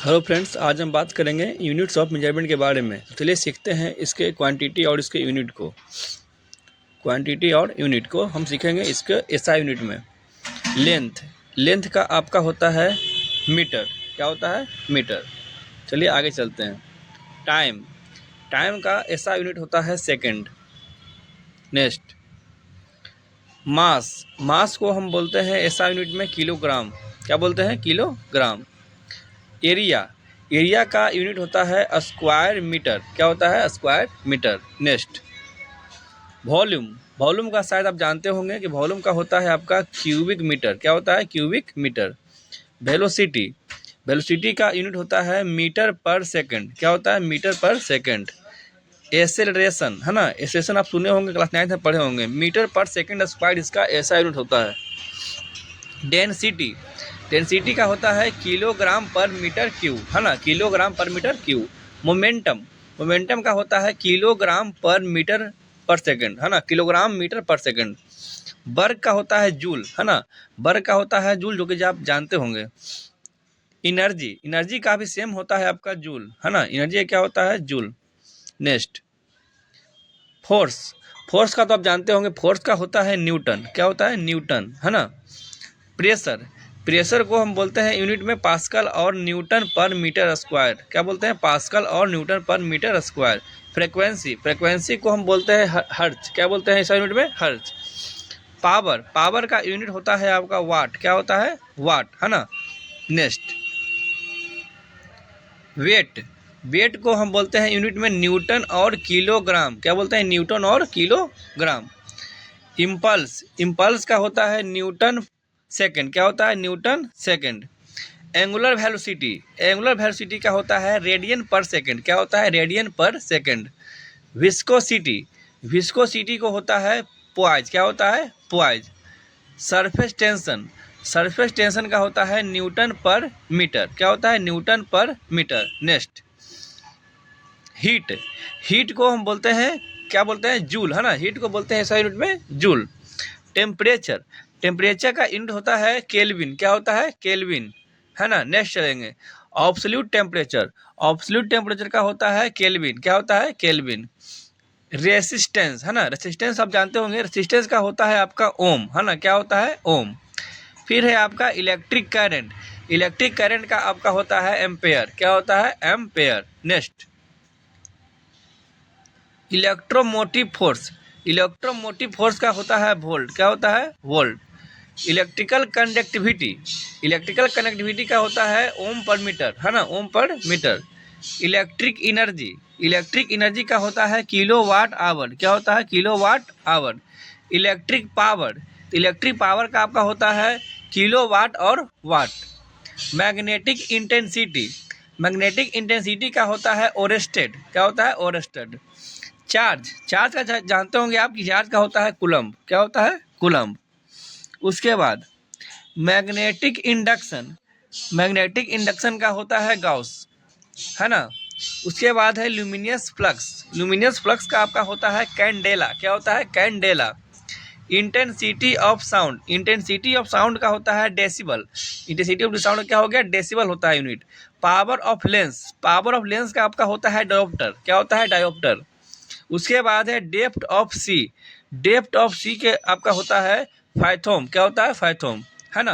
Hello friends, आज हम बात करेंगे यूनिट्स ऑफ मेजरमेंट के बारे में। तो चलिए सीखते हैं इसके क्वांटिटी और इसके यूनिट को। क्वांटिटी और यूनिट को हम सीखेंगे इसके एसआई यूनिट में। लेंथ का आपका होता है मीटर। क्या होता है? मीटर। चलिए आगे चलते हैं। टाइम का एसआई यूनिट होता है सेकंड। नेक्स्ट, मास को हम बोलते हैं एसआई यूनिट में किलोग्राम। क्या बोलते हैं? किलोग्राम। एरिया का यूनिट होता है स्क्वायर मीटर। क्या होता है? Square metre. नेक्स्ट, वॉल्यूम का शायद आप जानते होंगे कि वॉल्यूम का होता है आपका क्यूबिक मीटर। क्या होता है? Cubic metre. वेलोसिटी का यूनिट होता है मीटर पर सेकंड। क्या होता है? मीटर पर सेकंड। एक्सेलरेशन है ना, एक्सेलरेशन आप सुने होंगे, क्लास 9 में पढ़े होंगे। मीटर पर सेकंड स्क्वायर इसका ऐसा यूनिट होता है। डेंसिटी का होता है किलोग्राम पर मीटर क्यूब है ना, किलोग्राम पर मीटर क्यूब। मोमेंटम का होता है किलोग्राम पर मीटर पर सेकंड है ना, किलोग्राम मीटर पर सेकंड। वर्ग का होता है जूल है ना, वर्ग का होता है जूल, जो कि आप जानते होंगे। एनर्जी का भी सेम होता है आपका जूल है ना, एनर्जी क्या होता है? जूल। नेक्स्ट, फोर्स का तो आप जानते होंगे, फोर्स का होता है न्यूटन। क्या होता है? न्यूटन है ना। प्रेशर को हम बोलते हैं यूनिट में पास्कल और न्यूटन पर मीटर स्क्वायर। क्या बोलते हैं? पास्कल और न्यूटन पर मीटर स्क्वायर। फ्रेक्वेंसी को हम बोलते हैं हर्ट्ज। क्या बोलते हैं इस यूनिट में? हर्ट्ज। पावर का यूनिट होता है आपका वाट। क्या होता है? वाट है ना। नेक्स्ट, वेट को हम बोलते हैं यूनिट में न्यूटन और किलोग्राम। क्या बोलते हैं? न्यूटन और किलोग्राम। इम्पल्स का होता है न्यूटन सेकंड। क्या होता है? Newton second. एंगुलर वेलोसिटी का होता है रेडियन पर सेकंड। क्या होता है? रेडियन पर सेकंड। विस्कोसिटी को होता है पॉइज। क्या होता है? पॉइज। सरफेस टेंशन का होता है न्यूटन पर मीटर। क्या होता है? न्यूटन पर मीटर। नेक्स्ट, हीट को हम बोलते हैं, क्या बोलते हैं? जूल है ना, हीट को बोलते हैं ऐसा यूनिट में जूल। टेम्परेचर का यूनिट होता है केल्विन। क्या होता है? केल्विन है ना। नेक्स्ट चलेंगे, ऑब्सोल्यूट टेम्परेचर का होता है केल्विन। क्या होता है? केल्विन। रेसिस्टेंस है ना, रेसिस्टेंस आप जानते होंगे, रेसिस्टेंस का होता है आपका ओम है ना। क्या होता है? ओम। फिर है आपका इलेक्ट्रिक करंट का आपका होता है एम्पेयर। क्या होता है? एम्पेयर। नेक्स्ट, इलेक्ट्रोमोटिव फोर्स का होता है वोल्ट। क्या होता है? वोल्ट। इलेक्ट्रिकल कनेक्टिविटी का होता है ओम पर मीटर है ना, ओम पर मीटर। इलेक्ट्रिक एनर्जी का होता है किलोवाट आवर। क्या होता है? Kilowatt hour. इलेक्ट्रिक पावर का आपका होता है किलोवाट और वाट। मैग्नेटिक इंटेंसिटी का होता है ओरेस्टेड। क्या होता है? ओरेस्टेड। चार्ज का जानते होंगे आप कि चार्ज का होता है कूलम्ब। क्या होता है? कूलम्ब। उसके बाद मैग्नेटिक इंडक्शन का होता है गॉस है ना। उसके बाद है ल्यूमिनियस फ्लक्स का आपका होता है कैंडेला। क्या होता है? कैंडेला। इंटेंसिटी ऑफ साउंड का होता है डेसिबल। इंटेंसिटी ऑफ साउंड क्या हो गया? डेसिबल होता है यूनिट। पावर ऑफ लेंस का आपका होता है डायोप्टर। क्या होता है? डायोप्टर। उसके बाद है डेप्थ ऑफ सी के आपका होता है फाइथोम। क्या होता है? फाइथोम।